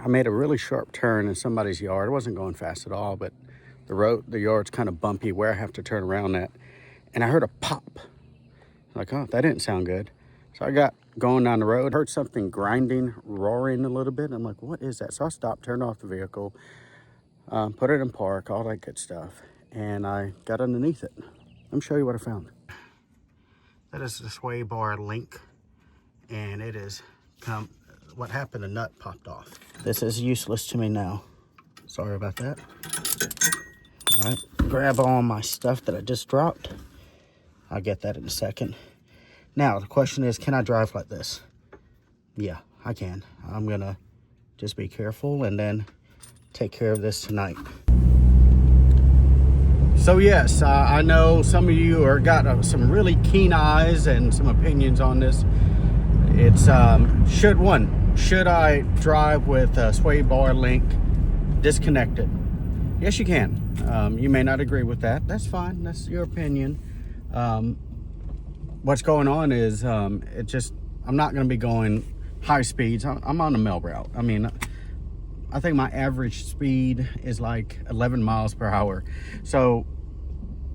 I made a really sharp turn in somebody's yard. I wasn't going fast at all, but the yard's kind of bumpy where I have to turn around at. And I heard a pop. Like, oh, that didn't sound good. So I got going down the road, heard something grinding, roaring a little bit. I'm like, what is that? So I stopped, turned off the vehicle, put it in park, all that good stuff. And I got underneath it. Let me show you what I found. That is the sway bar link. And it is what happened, the nut popped off. This is useless to me now. Sorry about that. All right, grab all my stuff that I just dropped. I'll get that in a second. Now, the question is, can I drive like this? Yeah, I can. I'm gonna just be careful and then take care of this tonight. So yes, I know some of you are got some really keen eyes and some opinions on this. It's, should I drive with a sway bar link disconnected? Yes, you can. You may not agree with that. That's fine. That's your opinion. What's going on is I'm not going to be going high speeds. I'm on a mail route. I mean, I think my average speed is like 11 miles per hour. So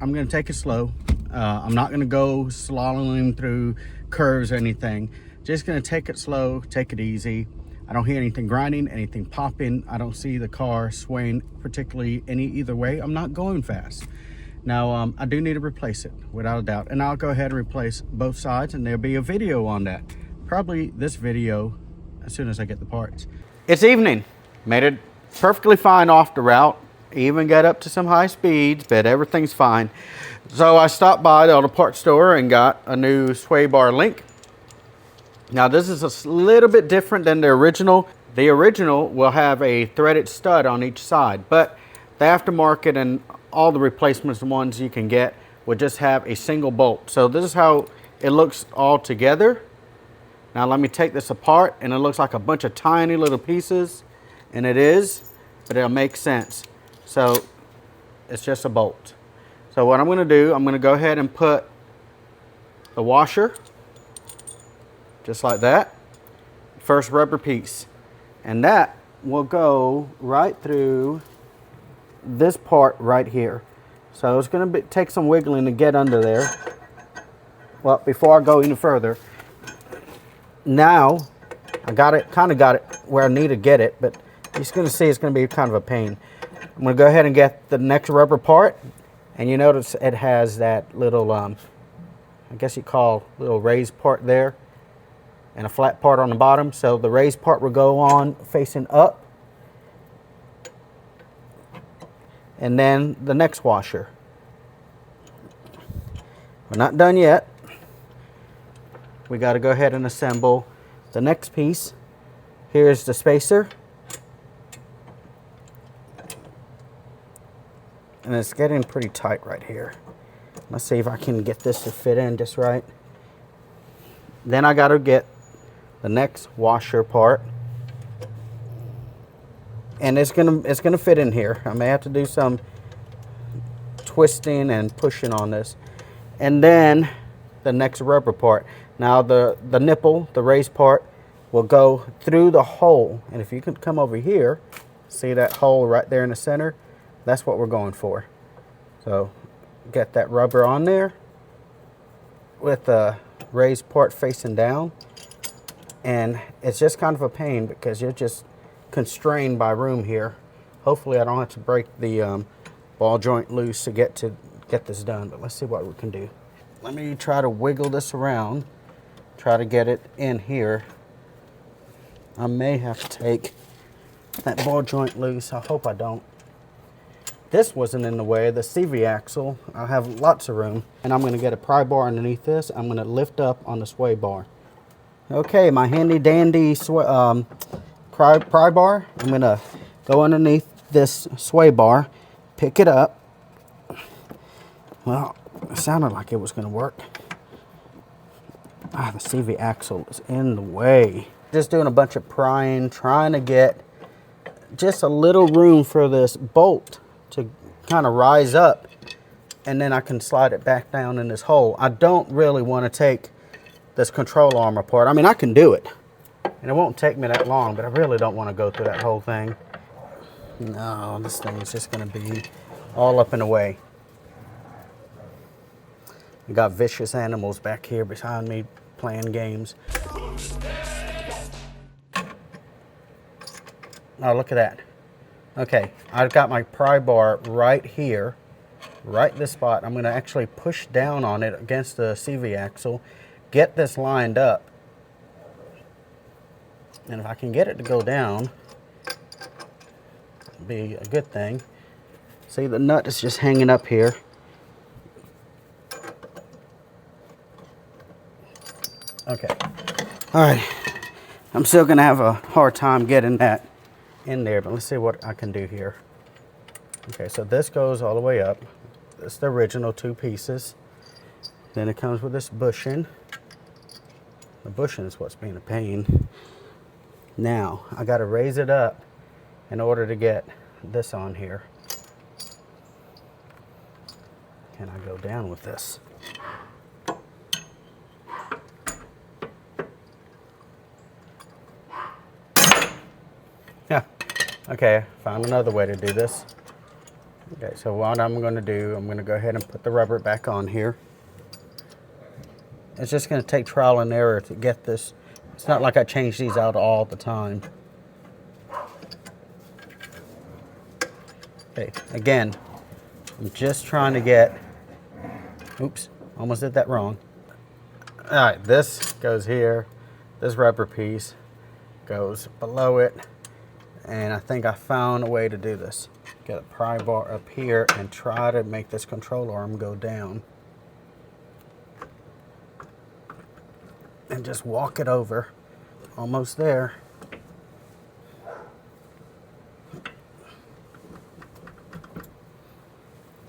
I'm going to take it slow. I'm not going to go slaloming through curves or anything. Just going to take it slow, take it easy. I don't hear anything grinding, anything popping. I don't see the car swaying particularly either way. I'm not going fast. Now, I do need to replace it without a doubt. And I'll go ahead and replace both sides and there'll be a video on that. Probably this video as soon as I get the parts. It's evening. Made it perfectly fine off the route. Even got up to some high speeds, but everything's fine. So I stopped by the auto parts store and got a new sway bar link. Now this is a little bit different than the original. The original will have a threaded stud on each side, but the aftermarket and all the replacements, the ones you can get, will just have a single bolt. So this is how it looks all together. Now let me take this apart, and it looks like a bunch of tiny little pieces, and it is, but it'll make sense. So it's just a bolt. So what I'm gonna do, I'm gonna go ahead and put the washer, just like that, first rubber piece. And that will go right through this part right here. So it's gonna take some wiggling to get under there. Well, before I go any further, now I got it, kind of got it where I need to get it, but you're gonna see it's gonna be kind of a pain. I'm gonna go ahead and get the next rubber part, and you notice it has that little, I guess you call little raised part there, and a flat part on the bottom. So the raised part will go on facing up. And then the next washer. We're not done yet. We got to go ahead and assemble the next piece. Here's the spacer. And it's getting pretty tight right here. Let's see if I can get this to fit in just right. Then I got to get the next washer part, and it's gonna fit in here. I may have to do some twisting and pushing on this. And then the next rubber part. Now the nipple, the raised part, will go through the hole. And if you can come over here, see that hole right there in the center? That's what we're going for. So get that rubber on there with the raised part facing down. And it's just kind of a pain because you're just constrained by room here. Hopefully I don't have to break the ball joint loose to get this done, but let's see what we can do. Let me try to wiggle this around, try to get it in here. I may have to take that ball joint loose. I hope I don't. This wasn't in the way, the CV axle. I have lots of room, and I'm gonna get a pry bar underneath this. I'm gonna lift up on the sway bar. Okay, my handy dandy pry bar. I'm gonna go underneath this sway bar, pick it up. Well, it sounded like it was gonna work. The CV axle is in the way. Just doing a bunch of prying, trying to get just a little room for this bolt to kind of rise up, and then I can slide it back down in this hole. I don't really want to take this control arm apart. I mean, I can do it, And it won't take me that long, but I really don't want to go through that whole thing. No, this thing is just going to be all up in the way. We got vicious animals back here behind me playing games. Oh, look at that. Okay, I've got my pry bar right here, right this spot. I'm going to actually push down on it against the CV axle, get this lined up. And if I can get it to go down, it'll be a good thing. See, the nut is just hanging up here. Okay. All right. I'm still going to have a hard time getting that in there, but let's see what I can do here. Okay, so this goes all the way up. This is the original 2 pieces. Then it comes with this bushing. The bushing is what's being a pain. Now, I got to raise it up in order to get this on here. Can I go down with this? Yeah. Okay, found another way to do this. Okay, so what I'm going to do, I'm going to go ahead and put the rubber back on here. It's just going to take trial and error to get this. It's not like I change these out all the time. Okay, again, I'm just trying to get, oops, almost did that wrong. All right, this goes here. This rubber piece goes below it. And I think I found a way to do this. Get a pry bar up here and try to make this control arm go down. And just walk it over. Almost there.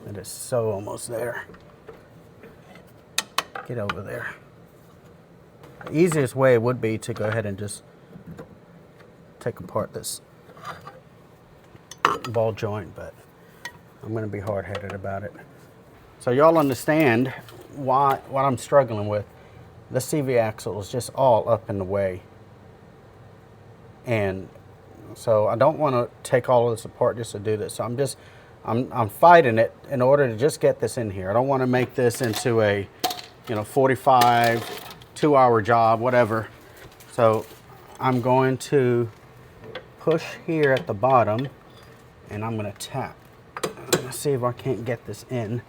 It is so almost there. Get over there. The easiest way would be to go ahead and just take apart this ball joint, but I'm going to be hard-headed about it. So y'all understand what I'm struggling with. The CV axle is just all up in the way. And so I don't want to take all of this apart just to do this. So I'm fighting it in order to just get this in here. I don't want to make this into a, 45, 2-hour job, whatever. So I'm going to push here at the bottom and I'm going to tap. I'm going to see if I can't get this in.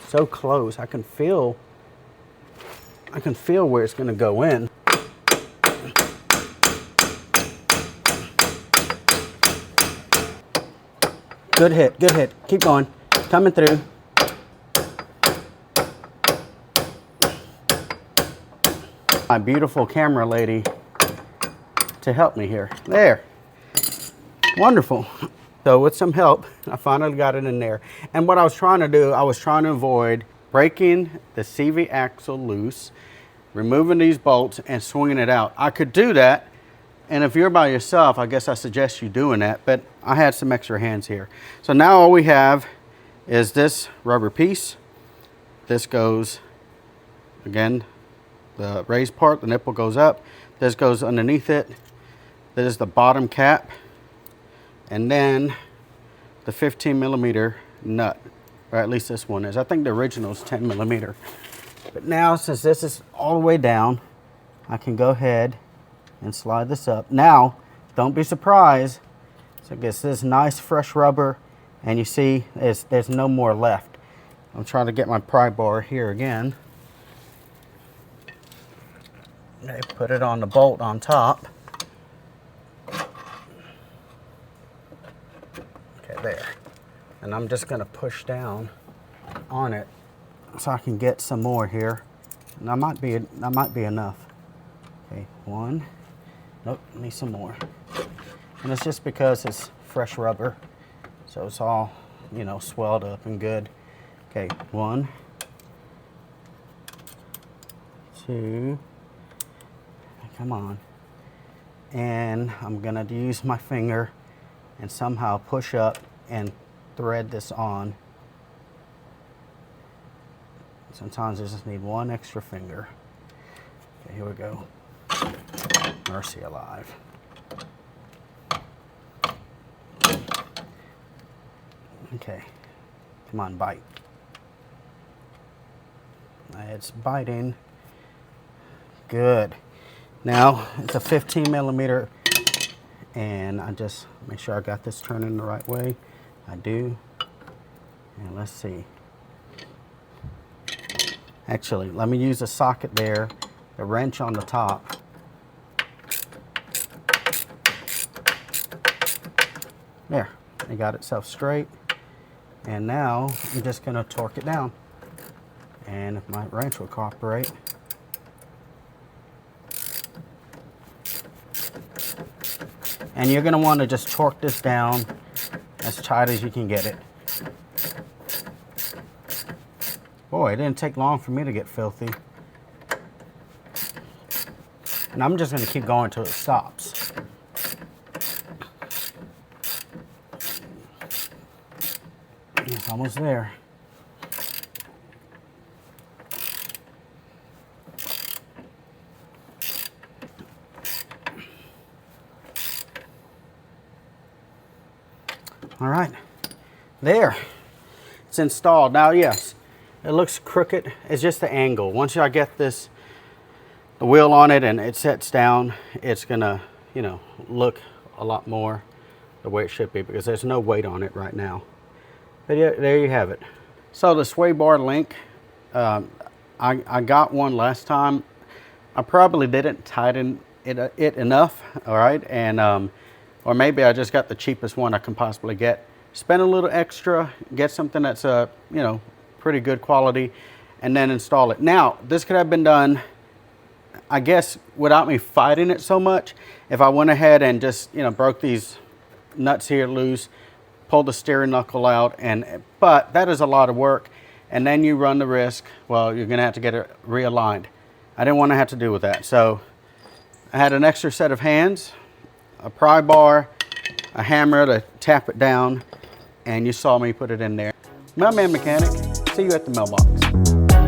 So close. I can feel where it's going to go in. Good hit, good hit. Keep going. Coming through. My beautiful camera lady to help me here. There. Wonderful. So with some help, I finally got it in there. And what I was trying to do, I was trying to avoid breaking the CV axle loose, removing these bolts, and swinging it out. I could do that, and if you're by yourself, I guess I suggest you doing that, but I had some extra hands here. So now all we have is this rubber piece. This goes, again, the raised part, the nipple goes up. This goes underneath it. This is the bottom cap. And then the 15mm nut, or at least this one is. I think the original is 10mm. But now, since this is all the way down, I can go ahead and slide this up. Now, don't be surprised. So it gets this nice fresh rubber, and you see there's no more left. I'm trying to get my pry bar here again. Okay, put it on the bolt on top. Okay, there. And I'm just gonna push down on it so I can get some more here. And that might be enough. Okay, one. Nope, need some more. And it's just because it's fresh rubber, so it's all, swelled up and good. Okay, 1, 2, come on. And I'm gonna use my finger and somehow push up and thread this on. Sometimes I just need one extra finger. Okay, here we go. Mercy alive. Okay, come on, bite. It's biting. Good. Now it's a 15 millimeter, and I just make sure I got this turning the right way. I do. And let's see. Actually, let me use a socket there, the wrench on the top. There, it got itself straight. And now I'm just gonna torque it down. And if my wrench will cooperate. And you're gonna wanna just torque this down as tight as you can get it. Boy, it didn't take long for me to get filthy. And I'm just gonna keep going until it stops. It's almost there. All right, there, it's installed. Now, yes, it looks crooked. It's just the angle. Once I get this, the wheel on it and it sets down, it's gonna, you know, look a lot more the way it should be because there's no weight on it right now. But yeah, there you have it. So the sway bar link, I got one last time. I probably didn't tighten it enough, all right? And, or maybe I just got the cheapest one I can possibly get. Spend a little extra, get something that's, you know, pretty good quality, and then install it. Now, this could have been done, I guess, without me fighting it so much. If I went ahead and just, you know, broke these nuts here loose, pulled the steering knuckle out, but that is a lot of work. And then you run the risk, well, you're gonna have to get it realigned. I didn't want to have to deal with that. So I had an extra set of hands, a pry bar, a hammer to tap it down, and you saw me put it in there. Mailman Mechanic, see you at the mailbox.